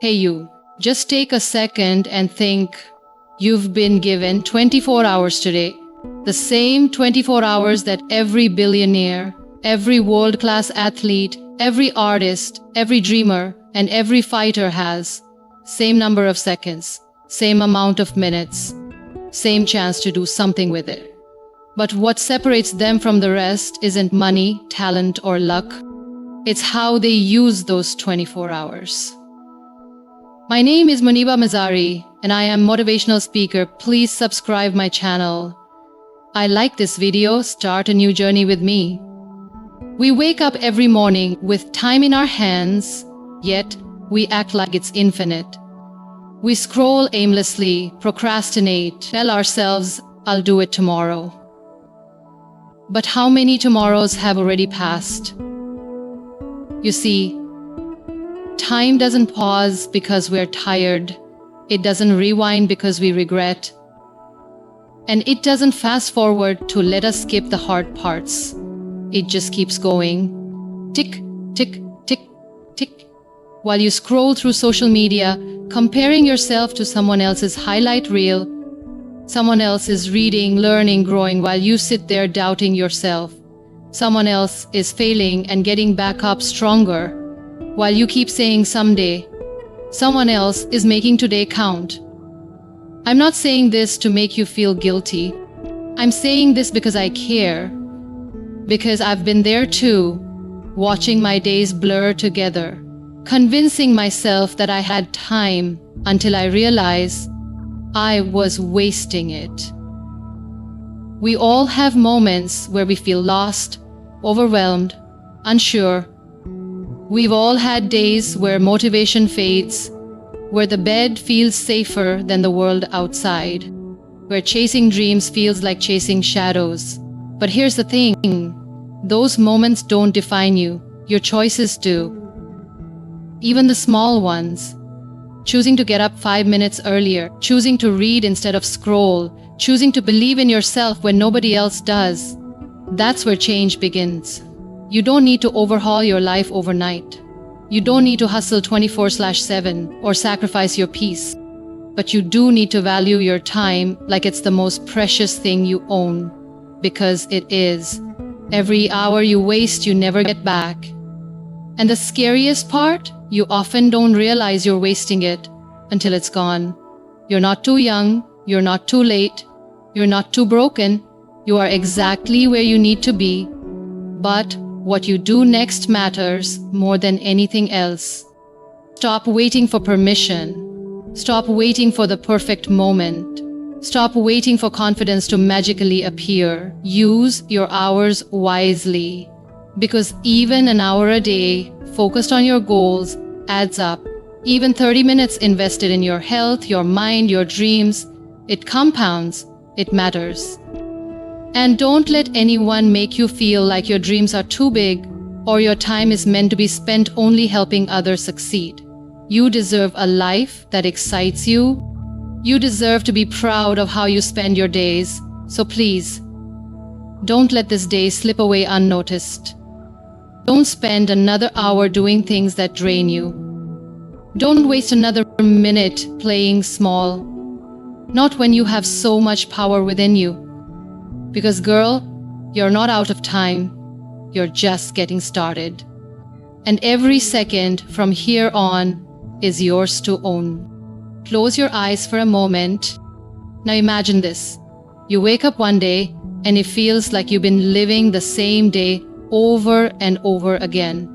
Hey you, just take a second and think. You've been given 24 hours today. The same 24 hours that every billionaire, every world-class athlete, every artist, every dreamer, and every fighter has. Same number of seconds, same amount of minutes, same chance to do something with it. But what separates them from the rest isn't money, talent, or luck. It's how they use those 24 hours. My name is Muniba and I am motivational speaker. Please subscribe my channel. I like this video. Start a new journey with me. We wake up every morning with time in our hands, yet we act like it's infinite. We scroll aimlessly, procrastinate, tell ourselves, I'll do it tomorrow. But how many tomorrows have already passed? You see, time doesn't pause because we're tired. It doesn't rewind because we regret. And it doesn't fast forward to let us skip the hard parts. It just keeps going. Tick, tick, tick, tick. While you scroll through social media, comparing yourself to someone else's highlight reel, someone else is reading, learning, growing, while you sit there doubting yourself. Someone else is failing and getting back up stronger, while you keep saying someday. Someone else is making today count. I'm not saying this to make you feel guilty. I'm saying this because I care. Because I've been there too, watching my days blur together, convincing myself that I had time until I realized I was wasting it. We all have moments where we feel lost, overwhelmed, unsure. We've all had days where motivation fades, where the bed feels safer than the world outside, where chasing dreams feels like chasing shadows. But here's the thing, those moments don't define you, your choices do. Even the small ones. Choosing to get up 5 minutes earlier, choosing to read instead of scroll, choosing to believe in yourself when nobody else does. That's where change begins. You don't need to overhaul your life overnight. You don't need to hustle 24/7 or sacrifice your peace. But you do need to value your time like it's the most precious thing you own. Because it is. Every hour you waste, you never get back. And the scariest part, you often don't realize you're wasting it until it's gone. You're not too young, you're not too late, you're not too broken. You are exactly where you need to be. But what you do next matters more than anything else. Stop waiting for permission. Stop waiting for the perfect moment. Stop waiting for confidence to magically appear. Use your hours wisely. Because even an hour a day, focused on your goals, adds up. Even 30 minutes invested in your health, your mind, your dreams, it compounds, it matters. And don't let anyone make you feel like your dreams are too big or your time is meant to be spent only helping others succeed. You deserve a life that excites you. You deserve to be proud of how you spend your days. So please, don't let this day slip away unnoticed. Don't spend another hour doing things that drain you. Don't waste another minute playing small. Not when you have so much power within you. Because girl, you're not out of time. You're just getting started. And every second from here on is yours to own. Close your eyes for a moment. Now imagine this. You wake up one day and it feels like you've been living the same day over and over again.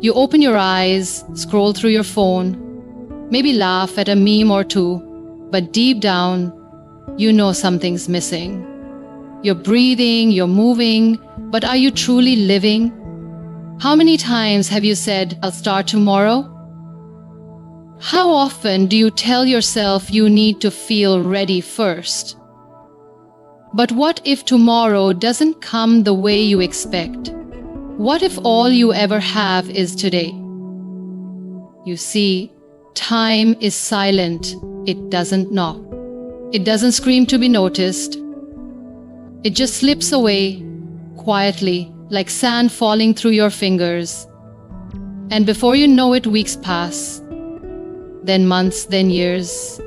You open your eyes, scroll through your phone, maybe laugh at a meme or two, but deep down, you know something's missing. You're breathing, you're moving, but are you truly living? How many times have you said, I'll start tomorrow? How often do you tell yourself you need to feel ready first? But what if tomorrow doesn't come the way you expect? What if all you ever have is today? You see, time is silent. It doesn't knock. It doesn't scream to be noticed. It just slips away quietly, like sand falling through your fingers. And before you know it, weeks pass. then months, then years.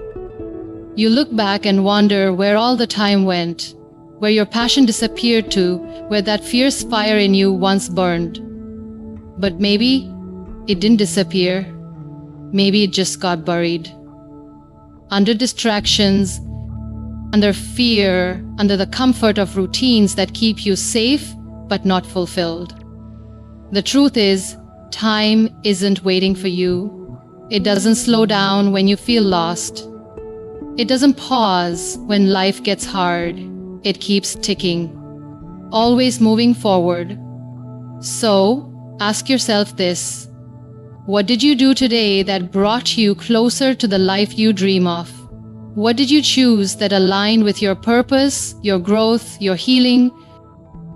You look back and wonder where all the time went, where your passion disappeared to, where that fierce fire in you once burned. But maybe it didn't disappear. Maybe it just got buried. Under distractions, under fear, under the comfort of routines that keep you safe but not fulfilled. The truth is, time isn't waiting for you. It doesn't slow down when you feel lost. It doesn't pause when life gets hard. It keeps ticking, always moving forward. So, ask yourself this: what did you do today that brought you closer to the life you dream of? What did you choose that aligned with your purpose, your growth, your healing?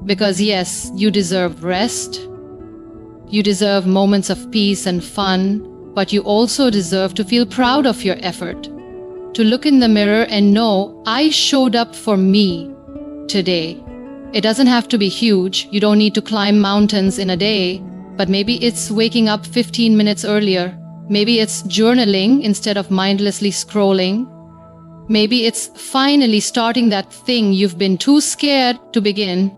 Because yes, you deserve rest. You deserve moments of peace and fun, but you also deserve to feel proud of your effort. To look in the mirror and know, I showed up for me today. It doesn't have to be huge. You don't need to climb mountains in a day, but maybe it's waking up 15 minutes earlier. Maybe it's journaling instead of mindlessly scrolling. Maybe it's finally starting that thing you've been too scared to begin.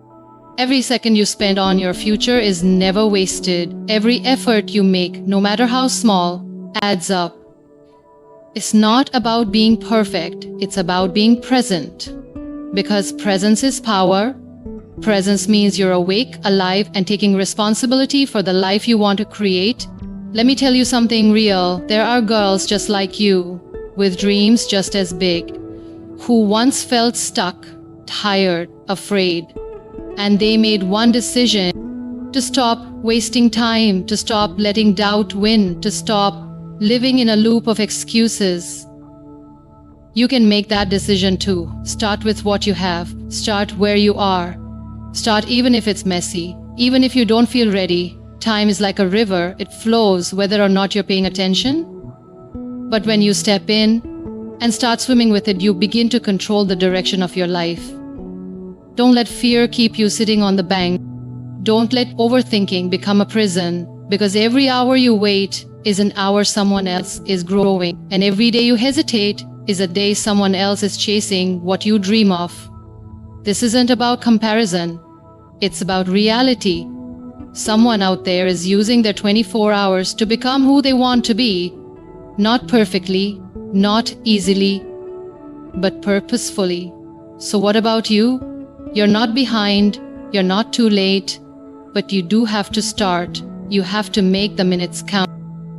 Every second you spend on your future is never wasted. Every effort you make, no matter how small, adds up. It's not about being perfect, it's about being present. Because presence is power. Presence means you're awake, alive, and taking responsibility for the life you want to create. Let me tell you something real. There are girls just like you, with dreams just as big, who once felt stuck, tired, afraid. And they made one decision: to stop wasting time, to stop letting doubt win, to stop living in a loop of excuses. You can make that decision too. Start with what you have. Start where you are. Start even if it's messy, even if you don't feel ready. Time is like a river. It flows whether or not you're paying attention. But when you step in and start swimming with it, you begin to control the direction of your life. Don't let fear keep you sitting on the bank. Don't let overthinking become a prison, because every hour you wait is an hour someone else is growing, and every day you hesitate is a day someone else is chasing what you dream of. This isn't about comparison. It's about reality. Someone out there is using their 24 hours to become who they want to be. Not perfectly, not easily, but purposefully. So what about you? You're not behind, you're not too late, but you do have to start. You have to make the minutes count.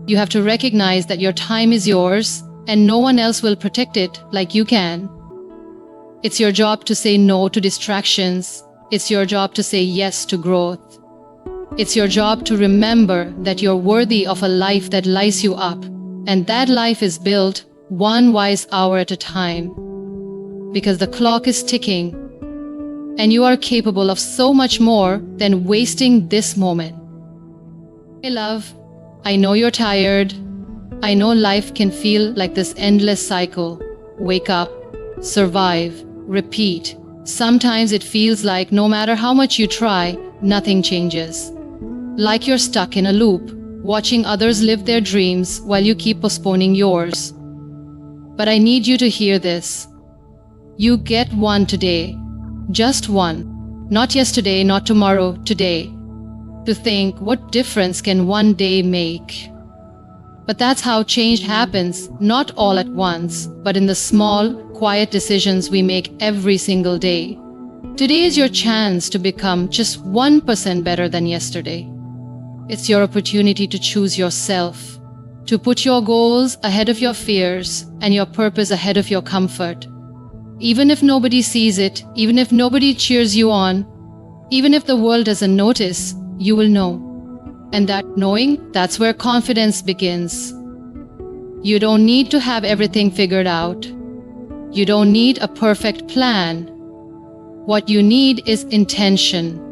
You have to recognize that your time is yours and no one else will protect it like you can. It's your job to say no to distractions. It's your job to say yes to growth. It's your job to remember that you're worthy of a life that lights you up, and that life is built one wise hour at a time. Because the clock is ticking, and you are capable of so much more than wasting this moment. Hey love, I know you're tired. I know life can feel like this endless cycle. Wake up, survive, repeat. Sometimes it feels like no matter how much you try, nothing changes. Like you're stuck in a loop, watching others live their dreams while you keep postponing yours. But I need you to hear this. You get one today. Just one. Not yesterday, not tomorrow, today. To think, what difference can one day make? But that's how change happens, not all at once, but in the small, quiet decisions we make every single day. Today is your chance to become just 1% better than yesterday. It's your opportunity to choose yourself, to put your goals ahead of your fears and your purpose ahead of your comfort. Even if nobody sees it, even if nobody cheers you on, even if the world doesn't notice, you will know. And that knowing, that's where confidence begins. You don't need to have everything figured out. You don't need a perfect plan. What you need is intention.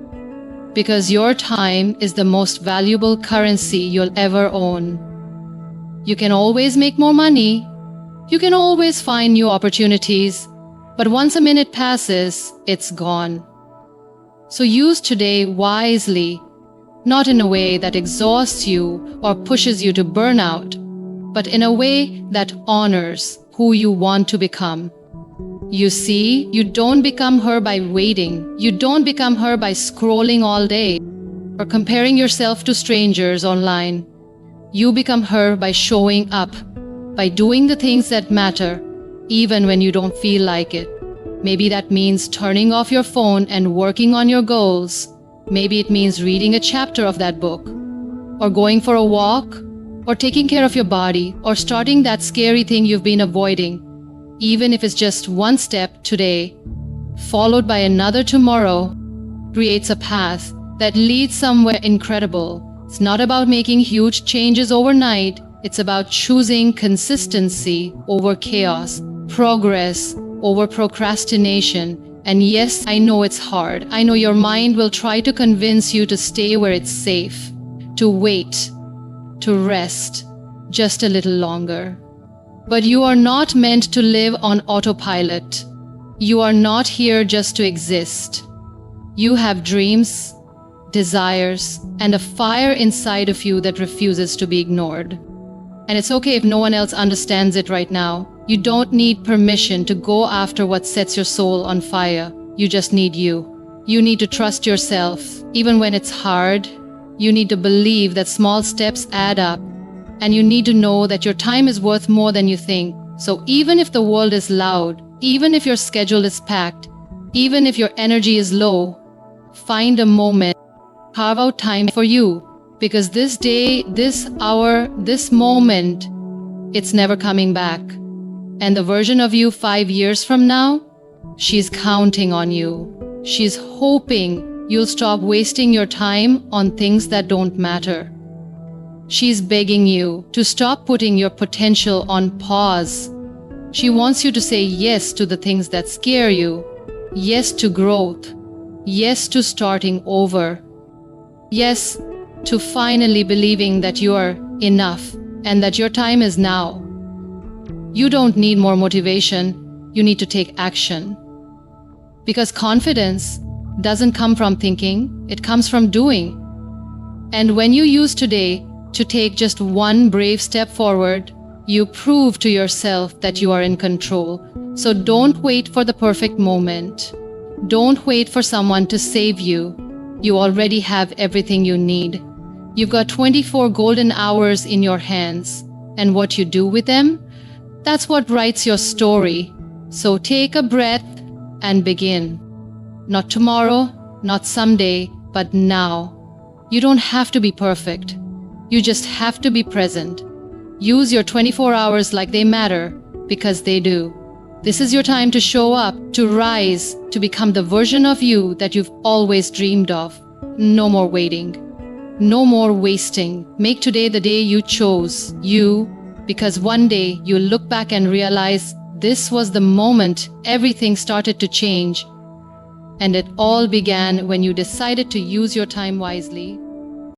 Because your time is the most valuable currency you'll ever own. You can always make more money. You can always find new opportunities. But once a minute passes, it's gone. So use today wisely, not in a way that exhausts you or pushes you to burnout, but in a way that honors who you want to become. You see, you don't become her by waiting. You don't become her by scrolling all day or comparing yourself to strangers online. You become her by showing up, by doing the things that matter, even when you don't feel like it. Maybe that means turning off your phone and working on your goals. Maybe it means reading a chapter of that book, or going for a walk, or taking care of your body, or starting that scary thing you've been avoiding. Even if it's just one step today, followed by another tomorrow, creates a path that leads somewhere incredible. It's not about making huge changes overnight. It's about choosing consistency over chaos, progress over procrastination. And yes, I know it's hard. I know your mind will try to convince you to stay where it's safe, to wait, to rest just a little longer. But you are not meant to live on autopilot. You are not here just to exist. You have dreams, desires, and a fire inside of you that refuses to be ignored. And it's okay if no one else understands it right now. You don't need permission to go after what sets your soul on fire. You just need you. You need to trust yourself, even when it's hard. You need to believe that small steps add up. And you need to know that your time is worth more than you think. So even if the world is loud, even if your schedule is packed, even if your energy is low, find a moment, carve out time for you. Because this day, this hour, this moment, it's never coming back. And the version of you 5 years from now, she's counting on you. She's hoping you'll stop wasting your time on things that don't matter. She's begging you to stop putting your potential on pause. She wants you to say yes to the things that scare you, yes to growth, yes to starting over, yes to finally believing that you are enough and that your time is now. You don't need more motivation, you need to take action. Because confidence doesn't come from thinking, it comes from doing. And when you use today to take just one brave step forward, you prove to yourself that you are in control. So don't wait for the perfect moment. Don't wait for someone to save you. You already have everything you need. You've got 24 golden hours in your hands. And what you do with them? That's what writes your story. So take a breath and begin. Not tomorrow, not someday, but now. You don't have to be perfect. You just have to be present. Use your 24 hours like they matter, because they do. This is your time to show up, to rise, to become the version of you that you've always dreamed of. No more waiting. No more wasting. Make today the day you chose, you, because one day you'll look back and realize this was the moment everything started to change. And it all began when you decided to use your time wisely.